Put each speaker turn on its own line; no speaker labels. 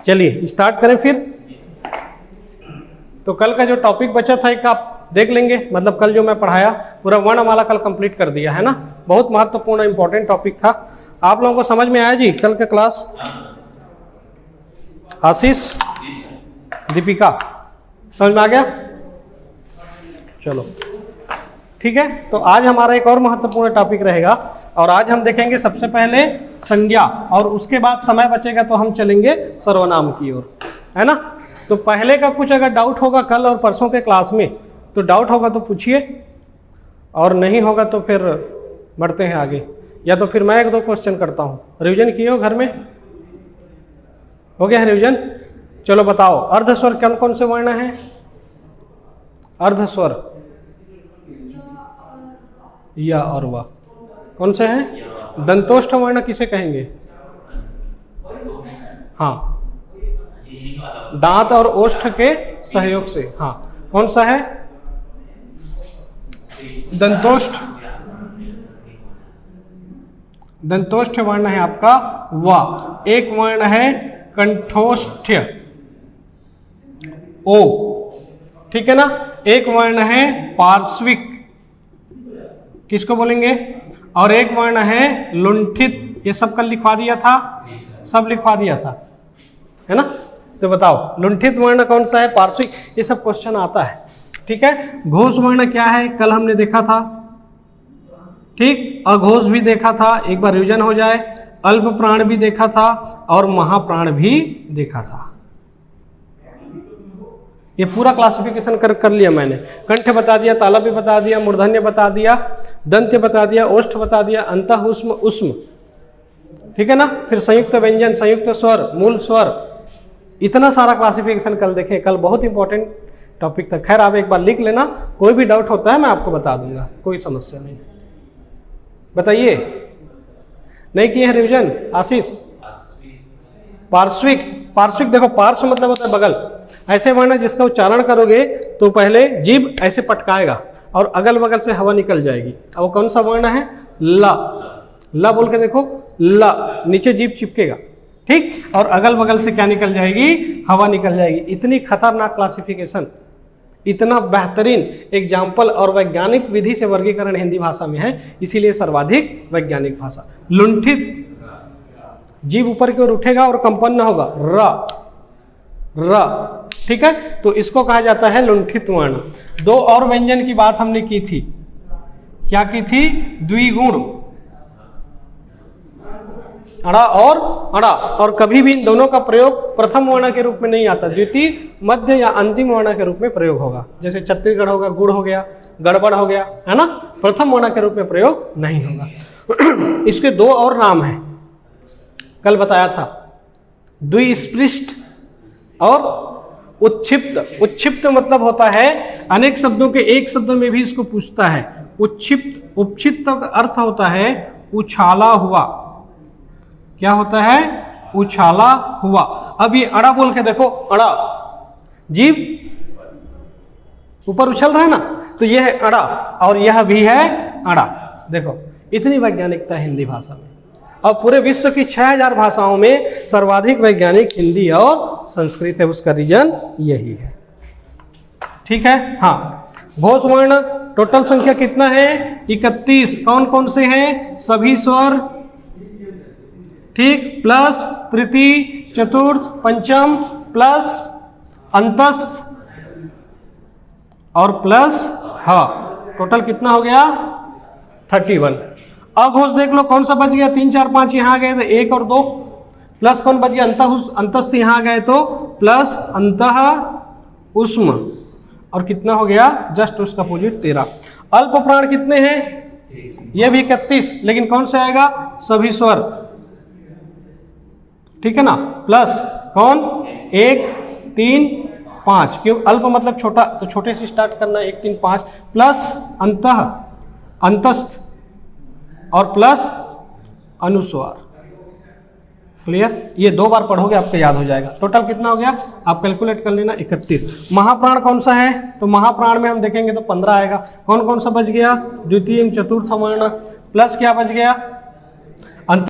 चलिए स्टार्ट करें फिर। तो कल का जो टॉपिक बचा था एक आप देख लेंगे, मतलब कल जो मैं पढ़ाया पूरा वर्णमाला कल कंप्लीट कर दिया है ना। बहुत महत्वपूर्ण इंपॉर्टेंट टॉपिक था। आप लोगों को समझ में आया जी कल का क्लास? आशीष, दीपिका, समझ में आ गया? चलो ठीक है। तो आज हमारा एक और महत्वपूर्ण टॉपिक रहेगा और आज हम देखेंगे सबसे पहले संज्ञा और उसके बाद समय बचेगा तो हम चलेंगे सर्वनाम की ओर, है ना। तो पहले का कुछ अगर डाउट होगा कल और परसों के क्लास में तो डाउट होगा तो पूछिए, और नहीं होगा तो फिर बढ़ते हैं आगे, या तो फिर मैं एक दो क्वेश्चन करता हूँ। रिवीजन किए हो घर में? हो गया है रिवीजन? चलो बताओ, अर्धस्वर कौन कौन से वर्ण हैं? अर्धस्वर या और वा कौन से हैं? दंतोष्ठ वर्ण किसे कहेंगे? हाँ, दांत और ओष्ठ के सहयोग से। हाँ, कौन सा है? दंतोष्ठ। दंतोष्ठ वर्ण है आपका वा। एक वर्ण है कंठोष्ठ्य ओ, ठीक है ना। एक वर्ण है पार्श्विक, किसको बोलेंगे? और एक वर्ण है लुंठित। ये सब कल लिखवा दिया था, सब लिखवा दिया था, है ना। तो बताओ लुंठित वर्ण कौन सा है, पार्श्विक, ये सब क्वेश्चन आता है, ठीक है। घोष वर्ण क्या है कल हमने देखा था, ठीक। अघोष भी देखा था, एक बार रिवीजन हो जाए। अल्प प्राण भी देखा था और महाप्राण भी देखा था। ये पूरा क्लासिफिकेशन कर लिया मैंने। कंठ बता दिया, तालव्य भी बता दिया, मूर्धन्य बता दिया, दंत्य बता दिया, ओष्ठ बता दिया, अंतः उष्म उष्म, ठीक है ना। फिर संयुक्त व्यंजन, संयुक्त स्वर, मूल स्वर, इतना सारा क्लासिफिकेशन कल देखें। कल बहुत इंपॉर्टेंट टॉपिक था। खैर आप एक बार लिख लेना, कोई भी डाउट होता है मैं आपको बता दूंगा, कोई समस्या नहीं। बताइए, नहीं किए हैं रिवीजन? आशीष, पार्श्विक। पार्श्विक देखो, पार्श्व मतलब होता है बगल। ऐसे वर्ण जिसका उच्चारण करोगे तो पहले जीभ ऐसे पटकाएगा और अगल बगल से हवा निकल जाएगी। अब वो कौन सा वर्ण है? ला। ला बोल के देखो, ला, नीचे जीभ चिपकेगा, ठीक। और अगल बगल से क्या निकल जाएगी? हवा निकल जाएगी। इतनी खतरनाक क्लासिफिकेशन, इतना बेहतरीन एग्जाम्पल और वैज्ञानिक विधि से वर्गीकरण हिंदी भाषा में है, इसीलिए सर्वाधिक वैज्ञानिक भाषा। लुंठित, जीभ ऊपर की ओर उठेगा और कंपन होगा, र र, ठीक है। तो इसको कहा जाता है लुंठित वर्ण। दो और व्यंजन की बात हमने की थी, क्या की थी? द्विगुण, अड़ा और अड़ा। और कभी भी इन दोनों का प्रयोग प्रथम वर्ण के रूप में नहीं आता, द्वितीय, मध्य या अंतिम वर्ण के रूप में प्रयोग होगा। जैसे छत्तीसगढ़ होगा, गुड़ हो गया, गड़बड़ हो गया, है ना। प्रथम वर्ण के रूप में प्रयोग नहीं होगा। इसके दो और नाम हैं, कल बताया था, द्विस्पृष्ट और उच्छिप्त। उच्छिप्त मतलब होता है अनेक शब्दों के एक शब्द में भी इसको पूछता है। उच्छिप्त, उपक्षिप्त का अर्थ होता है उछाला हुआ। क्या होता है? उछाला हुआ। अब ये अड़ा बोल के देखो, अड़ा, जीभ ऊपर उछल रहा है ना, तो यह है अड़ा और यह भी है अड़ा। देखो इतनी वैज्ञानिकता है हिंदी भाषा में, और पूरे विश्व की 6000 भाषाओं में सर्वाधिक वैज्ञानिक हिंदी और संस्कृत है। उसका रीजन यही है, ठीक है। हाँ, घोष वर्ण टोटल संख्या कितना है? 31। कौन कौन से हैं? सभी स्वर, ठीक, प्लस तृतीय, चतुर्थ, पंचम, प्लस अंतस्थ और प्लस हा। टोटल कितना हो गया? 31। अघोष देख लो कौन सा बच गया? 3 4 5 यहाँ आ गए तो 1 और 2, प्लस कौन बच गया? अंतस्थ यहाँ आ गए तो प्लस अंतः उष्म, और कितना हो गया? जस्ट उसका अपोजिट 13। अल्प प्राण कितने हैं? ये भी 31, लेकिन कौन से आएगा? सभी स्वर, ठीक है ना। प्लस कौन? 1 3 5, क्यों? अल्प मतलब छोटा, तो छोटे से स्टार्ट करना, 1 3 5, प्लस अंतः, अंतस्थ, और प्लस अनुस्वार। क्लियर? ये 2 बार पढ़ोगे आपको याद हो जाएगा। टोटल कितना हो गया? आप कैलकुलेट कर लेना, 31। महाप्राण कौन सा है? तो महाप्राण में हम देखेंगे तो 15 आएगा। कौन कौन सा बच गया? द्वितीय चतुर्थ वर्ण, प्लस क्या बच गया?